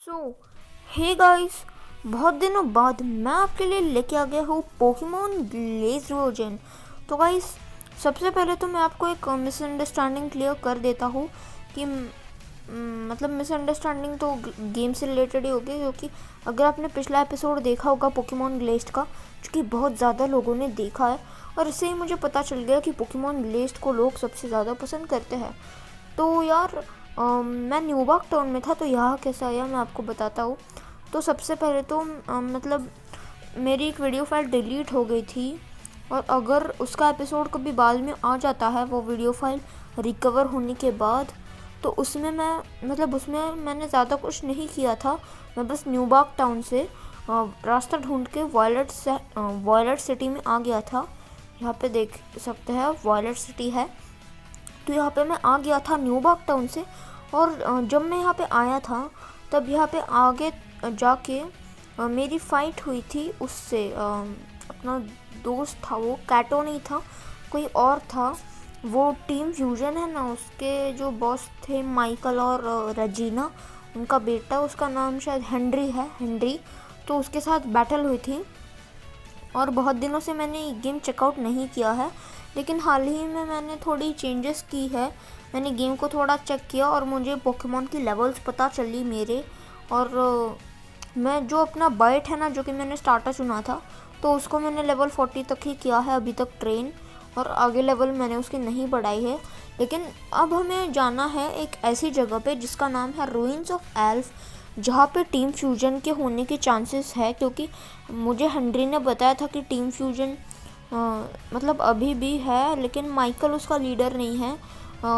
सो hey guys, बहुत दिनों बाद मैं आपके लिए लेके आ गया हूँ पोकेमॉन ग्लेज़ वर्जन। तो गाइस, सबसे पहले तो मैं आपको एक मिसअंडरस्टैंडिंग क्लियर कर देता हूँ कि मतलब मिसअंडरस्टैंडिंग तो गेम से रिलेटेड ही होगी, क्योंकि अगर आपने पिछला एपिसोड देखा होगा पोकेमॉन ग्लेज़ का, जो कि बहुत ज़्यादा लोगों ने देखा है और इससे ही मुझे पता चल गया कि पोकेमॉन ग्लेज़ को लोग सबसे ज़्यादा पसंद करते हैं। तो यार मैं न्यूबॉक टाउन में था, तो यहाँ कैसा आया मैं आपको बताता हूँ। तो सबसे पहले तो मतलब मेरी एक वीडियो फाइल डिलीट हो गई थी, और अगर उसका एपिसोड कभी बाद में आ जाता है वो वीडियो फाइल रिकवर होने के बाद, तो उसमें उसमें मैंने ज़्यादा कुछ नहीं किया था। मैं बस न्यूबॉक टाउन से रास्ता ढूंढ के वॉयलेट सिटी में आ गया था। यहाँ पे देख सकते हैं वॉयलेट सिटी है। तो यहाँ पे मैं आ गया था न्यूबॉक टाउन से, और जब मैं यहाँ पे आया था तब यहाँ पे आगे जाके मेरी फाइट हुई थी उससे। अपना दोस्त था, वो कैटो नहीं था, कोई और था। वो टीम फ्यूजन है ना, उसके जो बॉस थे माइकल और रेजिना, उनका बेटा, उसका नाम शायद हेनरी है, हेनरी। तो उसके साथ बैटल हुई थी, और बहुत दिनों से मैंने ये गेम चेकआउट नहीं किया है, लेकिन हाल ही में मैंने थोड़ी चेंजेस की है। मैंने गेम को थोड़ा चेक किया और मुझे पोकेमॉन की लेवल्स पता चली मेरे। और मैं जो अपना बाइट है ना, जो कि मैंने स्टार्टर चुना था, तो उसको मैंने लेवल 40 तक ही किया है अभी तक ट्रेन, और आगे लेवल मैंने उसकी नहीं बढ़ाई है। लेकिन अब हमें जाना है एक ऐसी जगह पे जिसका नाम है रूइंस ऑफ एल्फ, जहाँ पे टीम फ्यूजन के होने के चांसेस है, क्योंकि मुझे हेनरी ने बताया था कि टीम फ्यूजन मतलब अभी भी है, लेकिन माइकल उसका लीडर नहीं है।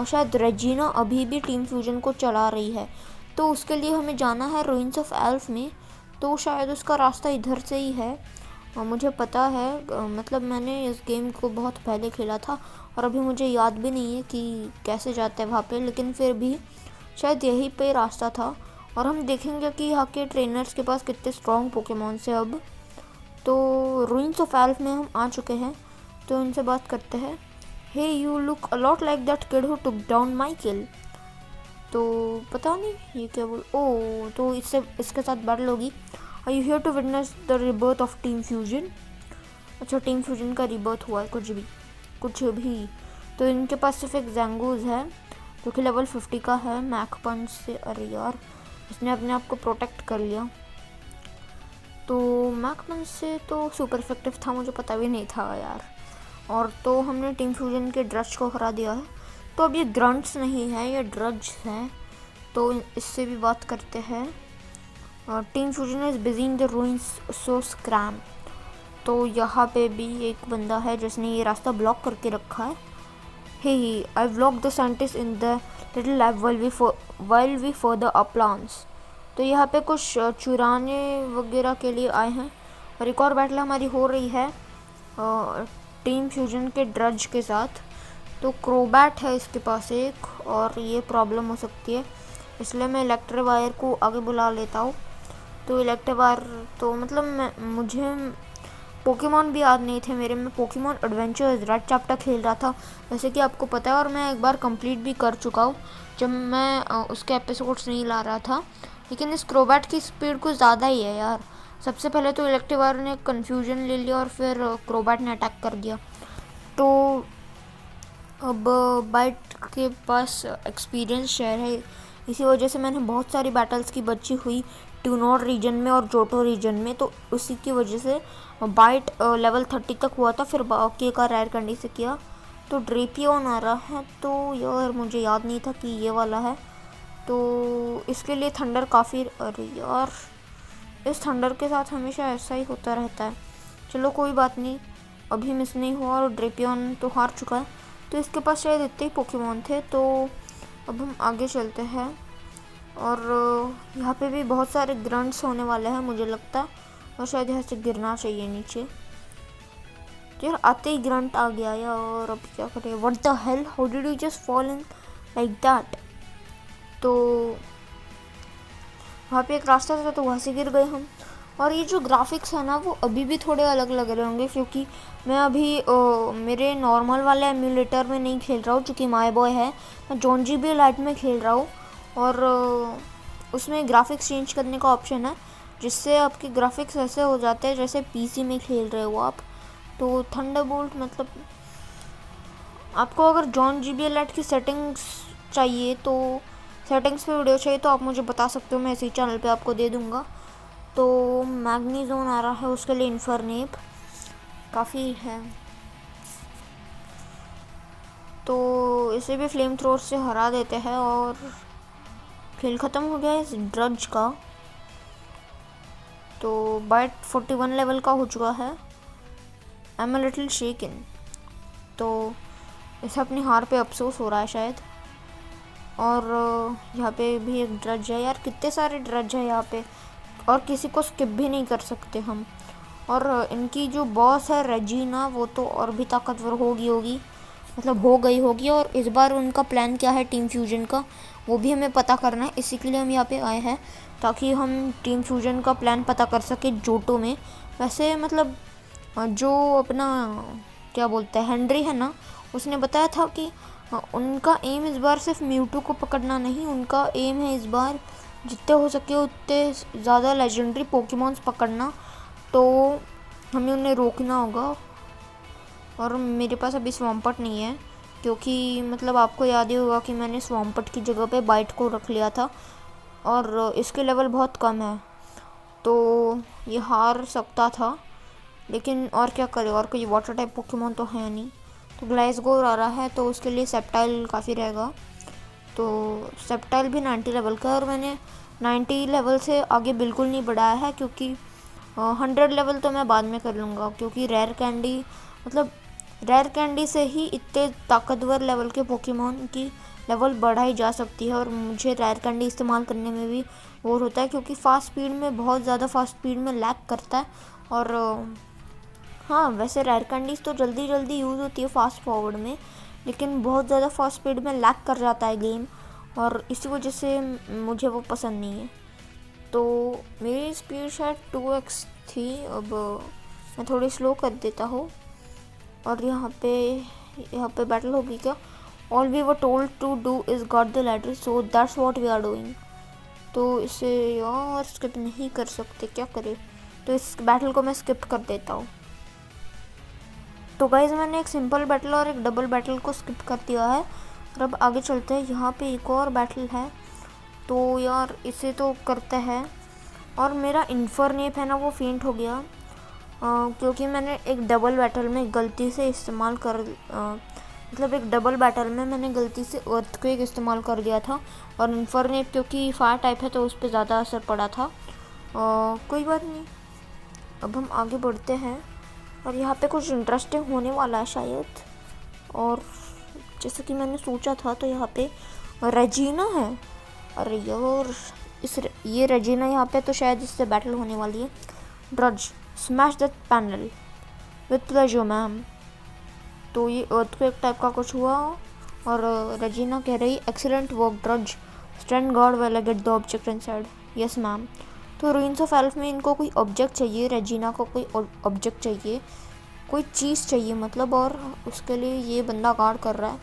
शायद रेजिना अभी भी टीम फ्यूजन को चला रही है। तो उसके लिए हमें जाना है रूइंस ऑफ एल्फ में। तो शायद उसका रास्ता इधर से ही है, मुझे पता है। मतलब मैंने इस गेम को बहुत पहले खेला था और अभी मुझे याद भी नहीं है कि कैसे जाते हैं वहाँ पे, लेकिन फिर भी शायद यहीं पे रास्ता था। और हम देखेंगे कि यहाँ के ट्रेनर्स के पास कितने स्ट्रॉन्ग पोकेमॉन्स है अब। तो रूइंस ऑफ एल्फ में हम आ चुके हैं, तो इनसे बात करते हैं। Hey you look a lot like that kid who took down Michael. तो पता नहीं ये क्या बोल, ओ तो इसके साथ बैटल होगी। Are you here to witness the rebirth of team fusion. अच्छा, टीम फ्यूजन का रिबर्थ हुआ है, कुछ भी। तो इनके पास सिर्फ एक ज़ैंगूज है जो कि लेवल 50 का है मैक पंच से। अरे यार, इसने अपने आप को प्रोटेक्ट कर लिया। तो मैक पंच से तो सुपर इफेक्टिव था, मुझे पता भी नहीं था यार। और तो हमने टीम फ्यूजन के ड्रज को हरा दिया है। तो अब ये ग्रंट्स नहीं है, ये ड्रज हैं। तो इससे भी बात करते हैं। Team fusion is busy in the ruins so scrum. तो यहाँ पे भी एक बंदा है जिसने ये रास्ता ब्लॉक करके रखा है। Hey I block the scientist in the little lab while we further a plans. तो यहाँ पे कुछ चुराने वगैरह के लिए आए हैं। और एक और बैटल हमारी हो रही है टीम फ्यूजन के ड्रज के साथ। तो क्रोबैट है इसके पास एक, और ये प्रॉब्लम हो सकती है, इसलिए मैं इलेक्ट्रोवायर को आगे बुला लेता हूँ। तो इलेक्ट्रोवायर तो मतलब मुझे पोकेमॉन भी याद नहीं थे मेरे। में पोकेमॉन एडवेंचर्स रेड चैप्टर खेल रहा था, जैसे कि आपको पता है, और मैं एक बार कंप्लीट भी कर चुका हूँ जब मैं उसके एपिसोड्स नहीं ला रहा था। लेकिन इस क्रोबैट की स्पीड कुछ ज़्यादा ही है यार। सबसे पहले तो इलेक्ट्रोवायर ने कन्फ्यूजन ले लिया और फिर क्रोबैट ने अटैक कर दिया। तो अब बाइट के पास एक्सपीरियंस शेयर है, इसी वजह से मैंने बहुत सारी बैटल्स की बची हुई ट्यूनोर रीजन में और जोटो रीजन में। तो उसी की वजह से बाइट लेवल 30 तक हुआ था, फिर बाकी का रेयर कैंडी से किया। तो ड्रेपियन आ रहा है, तो यार मुझे याद नहीं था कि ये वाला है। तो इसके लिए थंडर काफ़ी, अरे यार इस थंडर के साथ हमेशा ऐसा ही होता रहता है। चलो कोई बात नहीं, अभी मिस नहीं हुआ और ड्रेपियन तो हार चुका है। तो इसके पास शायद इतने ही पोकेमॉन थे। तो अब हम आगे चलते हैं, और यहाँ पे भी बहुत सारे ग्रंट्स होने वाले हैं मुझे लगता है, और शायद यहाँ से गिरना चाहिए नीचे। तो यार आते ही ग्रंट आ गया यार, और अब क्या करें। What the hell, how did you just fall in like that. तो वहाँ पे एक रास्ता था, तो वहाँ से गिर गए हम। और ये जो ग्राफिक्स है ना, वो अभी भी थोड़े अलग लग रहे होंगे, क्योंकि मैं अभी मेरे नॉर्मल वाले एम्यूलेटर में नहीं खेल रहा हूँ, चूँकि माय बॉय है। मैं जॉन जी बी लाइट में खेल रहा हूँ, और उसमें ग्राफिक्स चेंज करने का ऑप्शन है, जिससे आपके ग्राफिक्स ऐसे हो जाते हैं जैसे पीसी में खेल रहे हो आप। तो थंडरबोल्ट मतलब आपको अगर जॉन GBLAT की सेटिंग्स चाहिए तो सेटिंग्स पे वीडियो चाहिए तो आप मुझे बता सकते हो, मैं इसी चैनल पे आपको दे दूँगा। तो मैग्नी जोन आ रहा है, उसके लिए इन्फरनेप काफ़ी है। तो इसे भी फ्लेम थ्रोर से हरा देते हैं और खेल ख़त्म हो गया इस ड्रज का। तो बाइट 41 लेवल का हो चुका है। आई एम अ लिटिल शेकन। तो इसे अपनी हार पे अफसोस हो रहा है शायद। और यहाँ पे भी एक ड्रज है। यार कितने सारे ड्रज है यहाँ पे, और किसी को स्किप भी नहीं कर सकते हम। और इनकी जो बॉस है रेजिना, वो तो और भी ताकतवर होगी मतलब हो गई होगी। और इस बार उनका प्लान क्या है टीम फ्यूजन का, वो भी हमें पता करना है। इसी के लिए हम यहाँ पे आए हैं, ताकि हम टीम फ्यूजन का प्लान पता कर सके जोटो में। वैसे मतलब जो अपना क्या बोलते हैं हेनरी है ना, उसने बताया था कि उनका एम इस बार सिर्फ म्यूटू को पकड़ना नहीं, उनका एम है इस बार जितने हो सके उतने ज़्यादा लेजेंडरी पोकेमॉन्स पकड़ना। तो हमें उन्हें रोकना होगा। और मेरे पास अभी स्वॉम्पट नहीं है, क्योंकि मतलब आपको याद ही होगा कि मैंने स्वॉम्पट की जगह पे बाइट को रख लिया था, और इसके लेवल बहुत कम है, तो ये हार सकता था। लेकिन और क्या करे, और कोई वाटर टाइप पोकेमॉन तो है नहीं। तो ग्लाइसगोर आ रहा है, तो उसके लिए सेप्टाइल काफ़ी रहेगा। तो सेप्टाइल भी 90 लेवल का है, और मैंने 90 लेवल से आगे बिल्कुल नहीं बढ़ाया है, क्योंकि 100 लेवल तो मैं बाद में कर लूँगा। क्योंकि रेयर कैंडी मतलब रेयर कैंडी से ही इतने ताकतवर लेवल के पोकेमॉन की लेवल बढ़ाई जा सकती है। और मुझे रेयर कैंडी इस्तेमाल करने में भी बोर होता है, क्योंकि फ़ास्ट स्पीड में बहुत ज़्यादा फास्ट स्पीड में लैग करता है। और हाँ, वैसे रेयर कैंडीज़ तो जल्दी यूज़ होती है फास्ट फॉरवर्ड में, लेकिन बहुत ज़्यादा फास्ट स्पीड में लैग कर जाता है गेम, और इसी वजह से मुझे वो पसंद नहीं है। तो मेरी स्पीड शायद 2x थी, अब मैं थोड़ी स्लो कर देता हूँ। और यहाँ पे बैटल होगी क्या। All we were told to do is got the ladder, so that's what we are doing. तो इसे यार स्किप नहीं कर सकते, क्या करें। तो इस बैटल को मैं स्किप कर देता हूँ। तो गाइज़ मैंने एक सिंपल बैटल और एक डबल बैटल को स्किप कर दिया है, और अब आगे चलते हैं। यहाँ पे एक और बैटल है, तो यार इसे तो करते हैं। और मेरा इन्फरनेप है ना, वो फेंट हो गया, क्योंकि मैंने एक डबल बैटल में गलती से इस्तेमाल कर मतलब एक डबल बैटल में मैंने गलती से अर्थक्वेक इस्तेमाल कर दिया था। और इन्फरनेप क्योंकि फायर टाइप है, तो उस पर ज़्यादा असर पड़ा था। कोई बात नहीं, अब हम आगे बढ़ते हैं। और यहाँ पे कुछ इंटरेस्टिंग होने वाला है शायद। और जैसे कि मैंने सोचा था, तो यहाँ पे रेजिना है। अरे यार ये रेजिना यहाँ पे, तो शायद इससे बैटल होने वाली है। Drudge smash that panel with pleasure ma'am. तो ये अर्थक्वेक टाइप का कुछ हुआ, और रेजिना कह रही excellent work Drudge, stand guard while I get the object inside. Yes ma'am. तो रूइंस ऑफ एल्फ में इनको कोई ऑब्जेक्ट चाहिए, रेजिना को कोई ऑब्जेक्ट चाहिए, कोई चीज़ चाहिए मतलब, और उसके लिए ये बंदा गार्ड कर रहा है।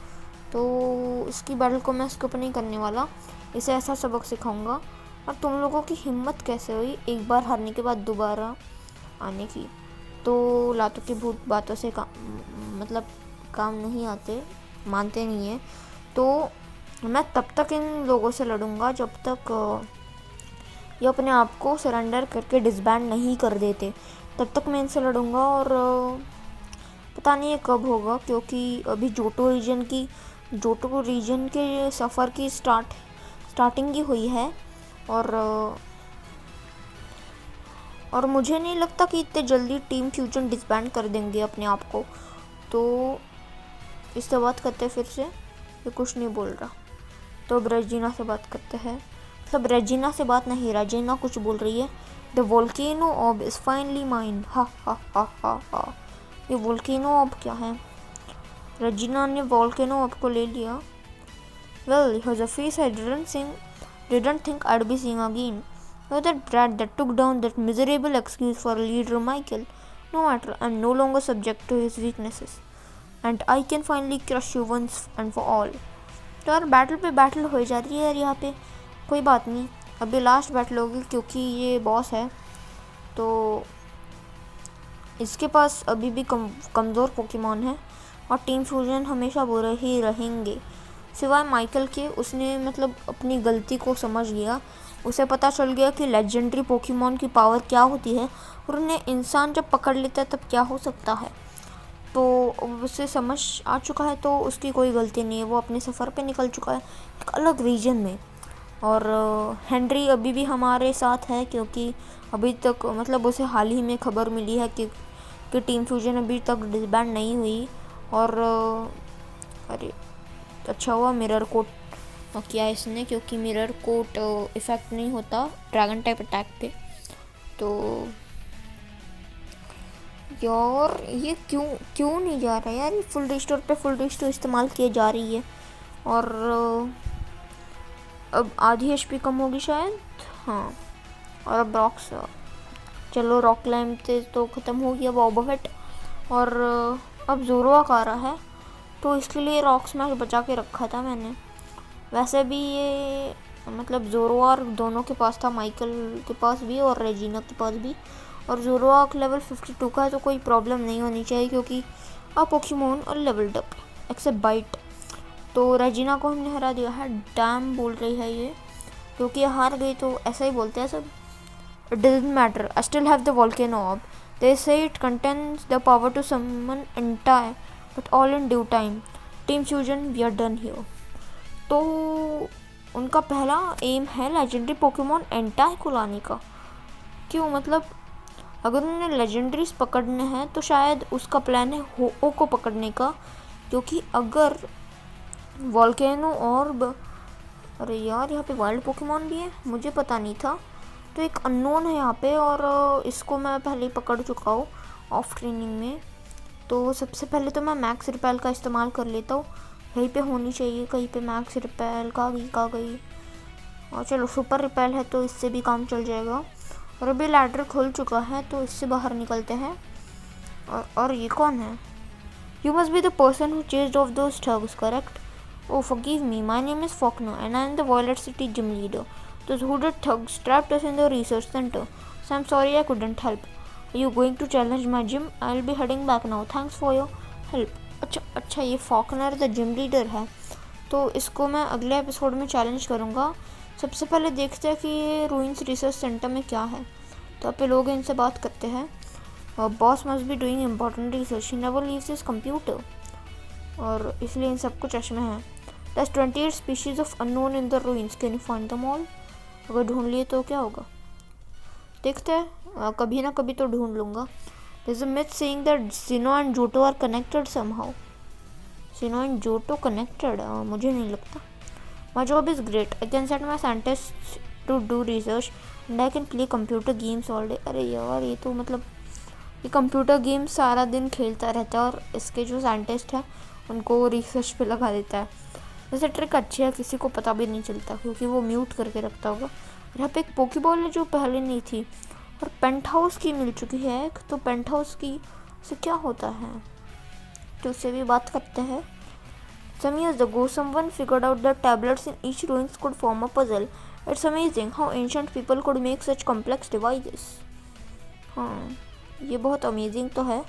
तो इसकी बैटल को मैं स्किप नहीं करने वाला, इसे ऐसा सबक सिखाऊंगा। और तुम लोगों की हिम्मत कैसे हुई एक बार हारने के बाद दोबारा आने की। तो लातों की भूत बातों से काम नहीं आते, मानते नहीं है। तो मैं तब तक इन लोगों से लड़ूंगा जब तक ये अपने आप को सरेंडर करके डिसबैंड नहीं कर देते, तब तक मैं इनसे लड़ूंगा। और पता नहीं ये कब होगा, क्योंकि अभी जोटो रीजन के सफ़र की स्टार्टिंग ही हुई है। और मुझे नहीं लगता कि इतने जल्दी टीम फ्यूजन डिसबैंड कर देंगे अपने आप को। तो इससे बात करते हैं फिर से, ये कुछ नहीं बोल रहा। तो अब रेजिना से बात करते हैं, मतलब रेजिना से बात नहीं, रेजिना कुछ बोल रही है। The volcano orb is finally mine, ha ha ha ha हा। ये वोल्केनो ऑब क्या है। रेजिना ने वोल्केनो ऑब को ले लिया। Well he has a face I didn't think I'd be seeing again. You're that brat that took down that miserable excuse for leader Michael. No matter, I'm no longer subject to his weaknesses, and I can finally crush you once and for all. तो यार battle पे battle हो जा रही है यार यहाँ पे, कोई बात नहीं। अभी लास्ट बैटल होगी क्योंकि ये बॉस है, तो इसके पास अभी भी कमज़ोर पोकेमॉन है और टीम फ्यूजन हमेशा बुरे ही रहेंगे सिवाय माइकल के। उसने मतलब अपनी गलती को समझ लिया, उसे पता चल गया कि लेजेंडरी पोकेमॉन की पावर क्या होती है और उन्हें इंसान जब पकड़ लेता है तब क्या हो सकता है। तो उसे समझ आ चुका है, तो उसकी कोई गलती नहीं है, वो अपने सफ़र पे निकल चुका है एक अलग रीजन में। और हेनरी अभी भी हमारे साथ है क्योंकि अभी तक मतलब उसे हाल ही में खबर मिली है कि टीम फ्यूजन अभी तक डिसबैंड नहीं हुई। और अरे अच्छा हुआ मिरर कोट किया इसने, क्योंकि मिरर कोट इफ़ेक्ट नहीं होता ड्रैगन टाइप अटैक पे। तो यार ये क्यों नहीं जा रहा है यार, ये फुल रिस्टोर पे फुल रिस्टोर इस्तेमाल किए जा रही है और अब आधी एचपी कम होगी शायद। हाँ, और अब रॉक्स, चलो रॉक क्लाइंब तो ख़त्म हो गया बॉबोफेट, और अब ज़ोरोआर्क आ रहा है, तो इसके लिए रॉक स्मैश बचा के रखा था मैंने। वैसे भी ये मतलब ज़ोरोआर्क दोनों के पास था, माइकल के पास भी और रेजिना के पास भी, और ज़ोरोआर्क लेवल 52 का है, तो कोई प्रॉब्लम नहीं होनी चाहिए क्योंकि अब पोकेमॉन और लेवल्ड अप एक्सेप्ट बाइट। तो रेजिना को हमने हरा दिया है। डैम बोल रही है ये, क्योंकि हार गई तो ऐसा ही बोलते हैं सब। It doesn't matter, I still have the volcano orb, they say it contains the power to summon entire but all in due time, team fusion we are done here. तो उनका पहला एम है लेजेंडरी पोकेमॉन एंटायर को लाने का। क्यों, मतलब अगर उन्हें लेजेंडरीज पकड़ने हैं तो शायद उसका प्लान है हो को पकड़ने का, क्योंकि अगर वोल्केनो ऑर्ब, अरे यार यहाँ पे वाइल्ड पोकेमॉन भी है, मुझे पता नहीं था, तो एक अननोन है यहाँ पे और इसको मैं पहले ही पकड़ चुका हूँ ऑफ ट्रेनिंग में। तो सबसे पहले तो मैं मैक्स रिपेल का इस्तेमाल कर लेता हूँ, यहीं पे होनी चाहिए कहीं पे मैक्स रिपेल। कहाँ गई, और चलो सुपर रिपेल है तो इससे भी काम चल जाएगा। और अभी लैडर खुल चुका है तो इससे बाहर निकलते हैं। और ये कौन है? You must be the person who chased of those thugs, correct? Oh, forgive me, my name is Faulkner and I am the Violet City gym leader. Those hooded thugs trapped us in the research center, so I'm sorry I couldn't help. Are you going to challenge my gym? I'll be heading back now. Thanks for your help. अच्छा ये Faulkner the gym leader है, तो इसको मैं अगले episode में challenge करूँगा। सबसे पहले देखते हैं कि ये रूइंस रिसर्च सेंटर में क्या है, तो आप लोग इनसे बात करते हैं। Boss must be doing important research, he never leaves his computer, और इसलिए इन सबको चश्मे हैं। There's 28 species of unknown in the ruins. Can you find them all? अगर ढूंढ लिए तो क्या होगा, देखते हैं, कभी ना कभी तो ढूंढ लूँगा। There's a myth saying that Sinnoh and Johto are connected somehow. Sinnoh and Johto connected? मुझे नहीं लगता। My job is great. I can set my scientists to do research and I can play computer games all day. अरे यार ये तो मतलब ये computer game सारा दिन खेलता रहता है और इसके जो साइंटिस्ट हैं उनको रिसर्च पे लगा देता है। वैसे ट्रिक अच्छी है, किसी को पता भी नहीं चलता क्योंकि वो म्यूट करके रखता होगा। यहाँ पे एक पोकेबॉल है जो पहले नहीं थी, और पेंट हाउस की मिल चुकी है एक, तो पेंट हाउस की से क्या होता है तो उससे भी बात करते हैं। Some years ago, someone figured out that tablets in each ruins could form a puzzle. It's amazing how ancient people could make such complex devices. हाँ, ये बहुत अमेजिंग तो है।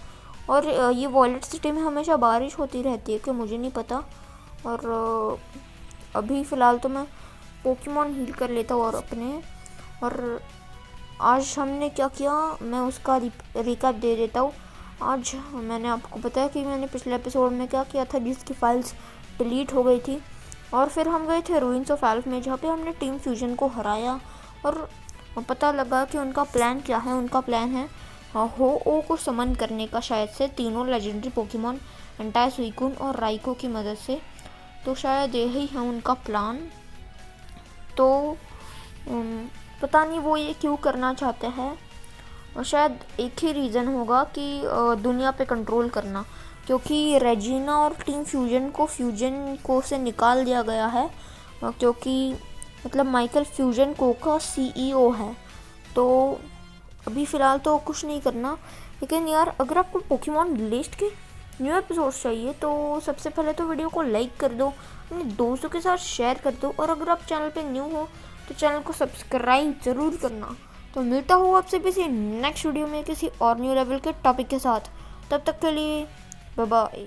और ये वॉलेट सिटी में हमेशा बारिश होती रहती है कि मुझे नहीं पता। और अभी फ़िलहाल तो मैं पोकेमॉन हील कर लेता हूँ और अपने, और आज हमने क्या किया मैं उसका रिकैप दे देता हूँ। आज मैंने आपको बताया कि मैंने पिछले एपिसोड में क्या किया था, जिसकी फाइल्स डिलीट हो गई थी, और फिर हम गए थे रूइंस ऑफ एल्फ में, जहाँ पे हमने टीम फ्यूजन को हराया और पता लगा कि उनका प्लान क्या है। उनका प्लान है हो को समन करने का, शायद से तीनों लेजेंडरी पोकेमॉन एंटायर, सुइकुन और राइको की मदद से। तो शायद यही है उनका प्लान। तो पता नहीं वो ये क्यों करना चाहते हैं, और शायद एक ही रीज़न होगा कि दुनिया पे कंट्रोल करना, क्योंकि रेजिना और टीम फ्यूजन को से निकाल दिया गया है, क्योंकि मतलब माइकल फ्यूजन को का CEO है। तो अभी फ़िलहाल तो कुछ नहीं करना। लेकिन यार अगर आपको पोकेमॉन लिस्ट के न्यू एपिसोड्स चाहिए तो सबसे पहले तो वीडियो को लाइक कर दो, अपने दोस्तों के साथ शेयर कर दो, और अगर आप चैनल पे न्यू हो तो चैनल को सब्सक्राइब ज़रूर करना। तो मिलता हूँ आपसे किसी नेक्स्ट वीडियो में किसी और न्यू लेवल के टॉपिक के साथ। तब तक के लिए बाय बाय।